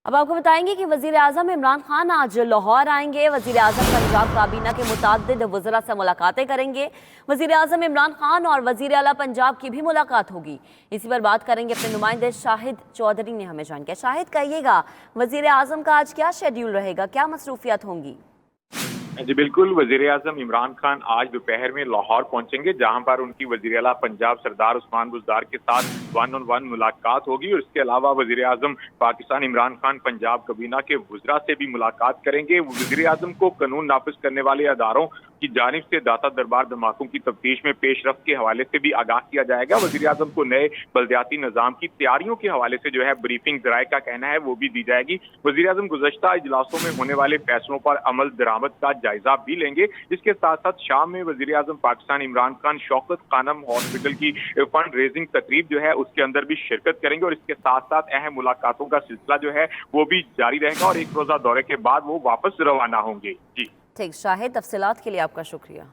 अब आपको बताएंगे कि वजीर आजम इमरान खान आज लाहौर आएंगे। वजीर आजम पंजाब काबीना के मुताद्दिद वज़रा से मुलाकातें करेंगे। वजीर आजम इमरान खान और वजीर आला पंजाब की भी मुलाकात होगी। इसी पर बात करेंगे अपने नुमाइंदे शाहिद चौधरी ने हमें जान किया। शाहिद, कहिएगा वजीर आजम का आज क्या शेड्यूल रहेगा, क्या मसरूफियात होंगी? जी बिल्कुल, वजीर आजम इमरान खान आज दोपहर में लाहौर पहुंचेंगे, जहां पर उनकी वजीर आला पंजाब सरदार उस्मान बुज़दार के साथ 1-on-1 मुलाकात होगी। और इसके अलावा वजीर आजम पाकिस्तान इमरान खान पंजाब काबीना के वज़रा से भी मुलाकात करेंगे। वजीर आजम को कानून नाफिज करने वाले अदारों की जानिब से दाता दरबार धमाकों की तफ्तीश में पेशरफ्त के हवाले से भी आगाह किया जाएगा। वजीर आजम को नए बल्दियाती निज़ाम की तैयारियों के हवाले से जो है ब्रीफिंग ज़राए का कहना है वो भी दी जाएगी। वजीर आजम गुज़श्ता इजलासों में होने वाले फैसलों पर अमल दरामद का जायजा भी लेंगे। इसके साथ साथ शाम में वजीर आजम पाकिस्तान इमरान खान शौकत खानम हॉस्पिटल की फंड रेजिंग तकरीब जो है उसके अंदर भी शिरकत करेंगे। और इसके साथ साथ अहम मुलाकातों का सिलसिला जो है वो भी जारी रहेगा और एक रोजा दौरे के बाद वो वापस रवाना होंगे। जी ठीक शाहिद, तफसीलात के लिए आपका शुक्रिया।